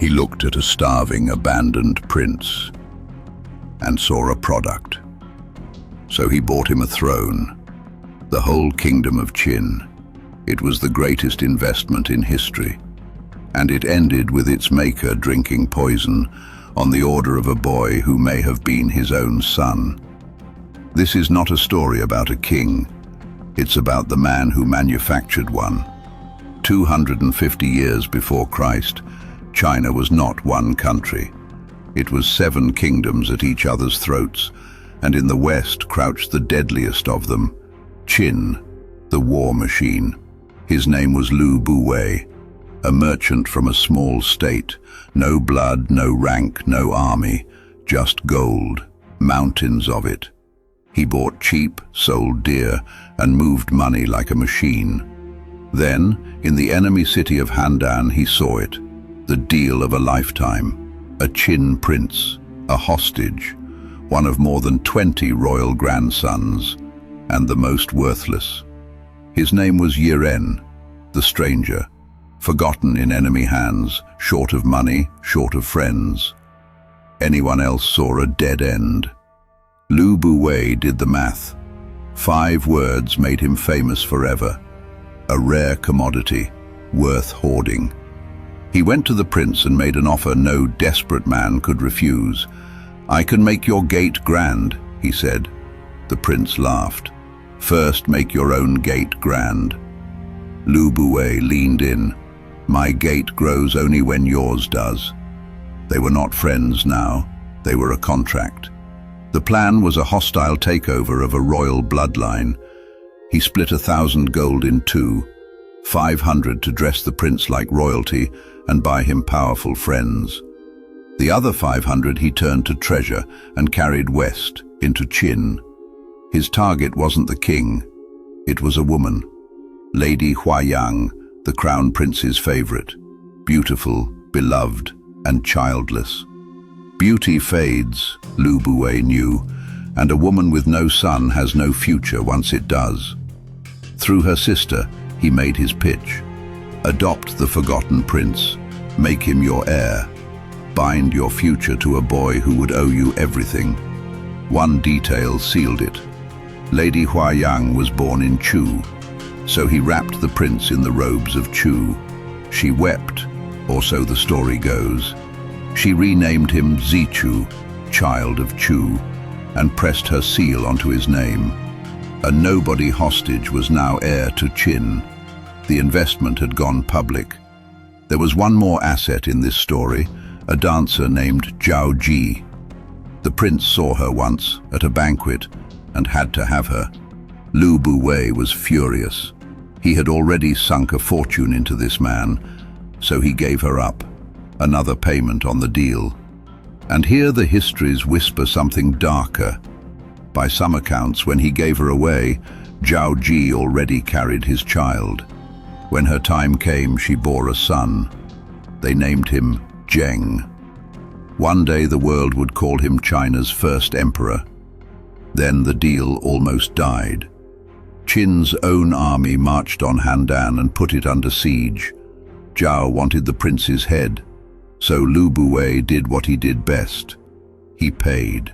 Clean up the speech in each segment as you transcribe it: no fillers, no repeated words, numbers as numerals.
He looked at a starving, abandoned prince and saw a product. So he bought him a throne, the whole kingdom of Qin. It was the greatest investment in history, and it ended with its maker drinking poison on the order of a boy who may have been his own son. This is not a story about a king. It's about the man who manufactured one. 250 years before Christ, China was not one country. It was 7 kingdoms at each other's throats, and in the west crouched the deadliest of them, Qin, the war machine. His name was Buwei, a merchant from a small state. No blood, no rank, no army, just gold, mountains of it. He bought cheap, sold dear, and moved money like a machine. Then, in the enemy city of Handan, he saw it, the deal of a lifetime. A Qin prince, a hostage, one of more than 20 royal grandsons, and the most worthless. His name was Yiren, the stranger, forgotten in enemy hands, short of money, short of friends. Anyone else saw a dead end. Buwei did the math. 5 words made him famous forever. A rare commodity, worth hoarding. He went to the prince and made an offer no desperate man could refuse. "I can make your gate grand," he said. The prince laughed. "First make your own gate grand." Buwei leaned in. "My gate grows only when yours does." They were not friends now, they were a contract. The plan was a hostile takeover of a royal bloodline. He split 1,000 gold in 2, 500 to dress the prince like royalty and buy him powerful friends. The other 500 he turned to treasure and carried west into Qin. His target wasn't the king, it was a woman, Lady Huang, the crown prince's favorite, beautiful, beloved, and childless. Beauty fades, Buwei knew, and a woman with no son has no future once it does. Through her sister, he made his pitch. Adopt the forgotten prince, make him your heir, bind your future to a boy who would owe you everything. One detail sealed it. Lady Huang was born in Chu, so he wrapped the prince in the robes of Chu. She wept, or so the story goes. She renamed him Zichu, child of Chu, and pressed her seal onto his name. A nobody hostage was now heir to Qin. The investment had gone public. There was one more asset in this story, a dancer named Zhao. The prince saw her once at a banquet and had to have her. Buwei was furious. He had already sunk a fortune into this man, so he gave her up, another payment on the deal. And here the histories whisper something darker. By some accounts, when he gave her away, Zhao already carried his child. When her time came, she bore a son. They named him Zheng. One day the world would call him China's first emperor. Then the deal almost died. Qin's own army marched on Handan and put it under siege. Zhao wanted the prince's head, so Buwei did what he did best. He paid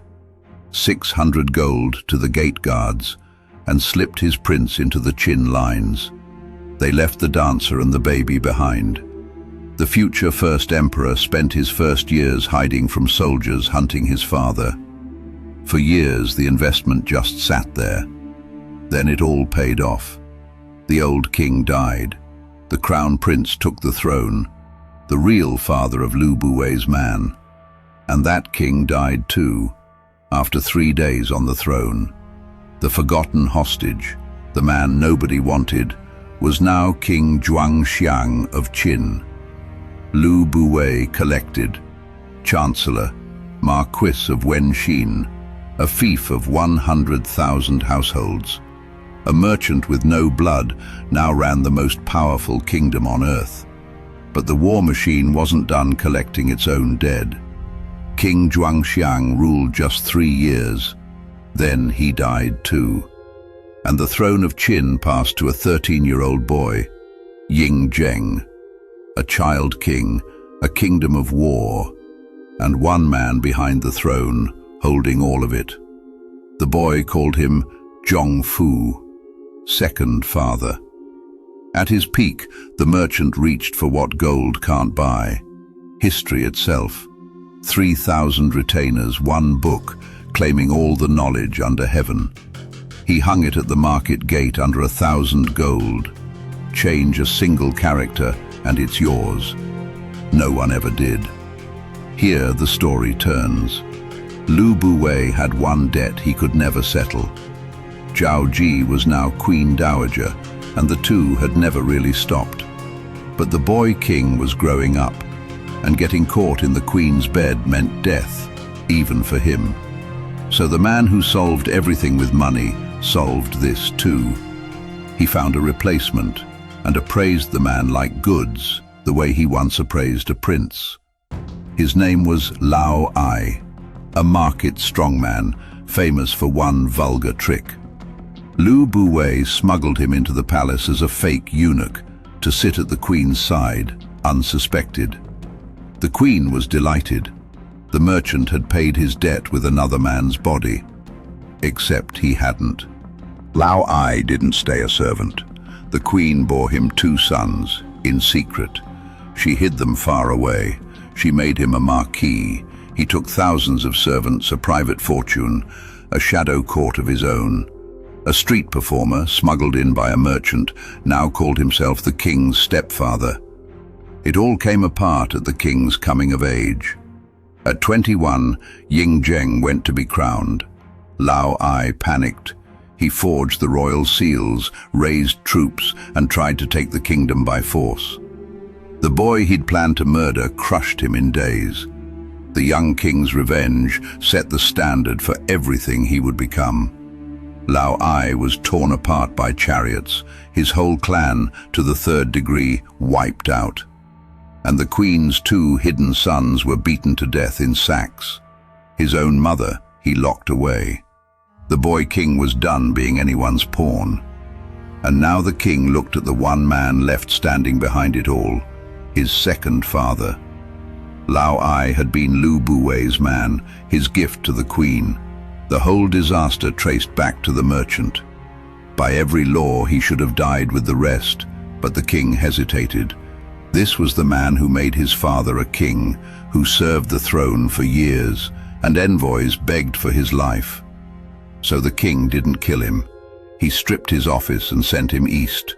600 gold to the gate guards and slipped his prince into the Qin lines. They left the dancer and the baby behind. The future first emperor spent his first years hiding from soldiers hunting his father. For years the investment just sat there. Then it all paid off. The old king died. The crown prince took the throne, the real father of Buwei's man. And that king died too, after 3 days on the throne. The forgotten hostage, the man nobody wanted, was now King Xiang of Qin. Buwei collected, Chancellor, Marquis of Wenxin, a fief of 100,000 households. A merchant with no blood now ran the most powerful kingdom on earth. But the war machine wasn't done collecting its own dead. King Xiang ruled just 3 years. Then he died too. And the throne of Qin passed to a 13-year-old boy, Zheng, a child king a kingdom of war, and one man behind the throne, holding all of it. The boy called him Zhongfu, second father. At his peak, the merchant reached for what gold can't buy: history itself. 3,000 retainers, one book, claiming all the knowledge under heaven. He hung it at the market gate under 1,000 gold. Change a single character and it's yours. No one ever did. Here the story turns. Lubuwei had one debt he could never settle. Zhiji was now Queen Dowager, and the two had never really stopped. But the boy king was growing up, and getting caught in the queen's bed meant death, even for him. So the man who solved everything with money solved this too. He found a replacement, and appraised the man like goods, the way he once appraised a prince. His name was Lao Ai, a market strongman, famous for one vulgar trick. Buwei smuggled him into the palace as a fake eunuch to sit at the queen's side, unsuspected. The queen was delighted. The merchant had paid his debt with another man's body. Except he hadn't. Lao Ai didn't stay a servant. The queen bore him 2 sons, in secret. She hid them far away. She made him a marquis. He took thousands of servants, a private fortune, a shadow court of his own. A street performer, smuggled in by a merchant, now called himself the king's stepfather. It all came apart at the king's coming of age. At 21, Ying went to be crowned. Lao Ai panicked. He forged the royal seals, raised troops, and tried to take the kingdom by force. The boy he'd planned to murder crushed him in days. The young king's revenge set the standard for everything he would become. Lao Ai was torn apart by chariots, his whole clan, to the 3rd degree, wiped out. And the queen's 2 hidden sons were beaten to death in sacks. His own mother he locked away. The boy king was done being anyone's pawn. And now the king looked at the one man left standing behind it all, his second father. Lao Ai had been Lubuwei's man, his gift to the queen. The whole disaster traced back to the merchant. By every law he should have died with the rest, but the king hesitated. This was the man who made his father a king, who served the throne for years, and envoys begged for his life. So the king didn't kill him. He stripped his office and sent him east.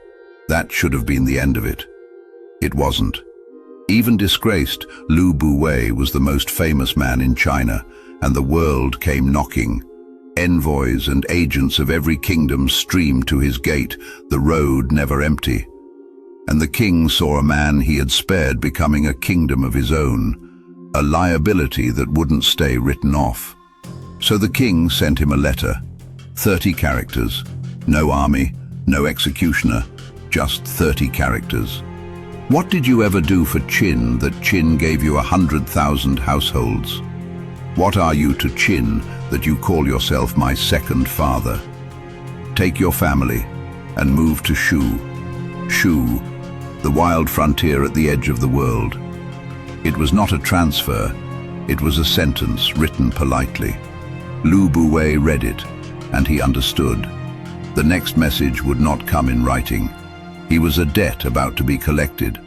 That should have been the end of it. It wasn't. Even disgraced, Lubuwei was the most famous man in China, and the world came knocking. Envoys and agents of every kingdom streamed to his gate, the road never empty. And the king saw a man he had spared becoming a kingdom of his own, a liability that wouldn't stay written off. So the king sent him a letter, 30 characters, no army, no executioner, just 30 characters. What did you ever do for Qin that Qin gave you 100,000 households? What are you to Qin that you call yourself my second father? Take your family and move to Shu. Shu, the wild frontier at the edge of the world. It was not a transfer, it was a sentence written politely. Lubuwei read it, and he understood. The next message would not come in writing. He was a debt about to be collected.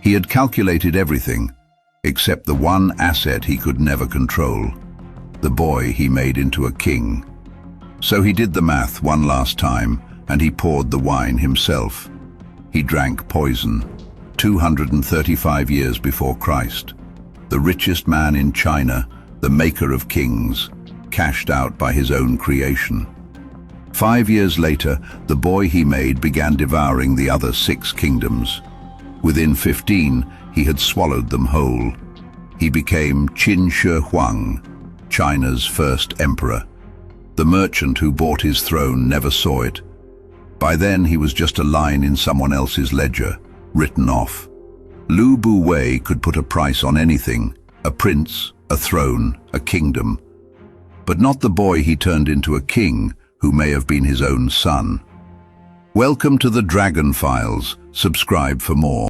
He had calculated everything, except the one asset he could never control. The boy he made into a king. So he did the math one last time, and he poured the wine himself. He drank poison, 235 years before Christ. The richest man in China, the maker of kings, cashed out by his own creation. 5 years later, the boy he made began devouring the other 6 kingdoms. Within 15, he had swallowed them whole. He became Qinshihuang, China's first emperor. The merchant who bought his throne never saw it. By then, he was just a line in someone else's ledger, written off. Lubuwei could put a price on anything, a prince, a throne, a kingdom. But not the boy he turned into a king, who may have been his own son. Welcome to the Dragon Files. Subscribe for more.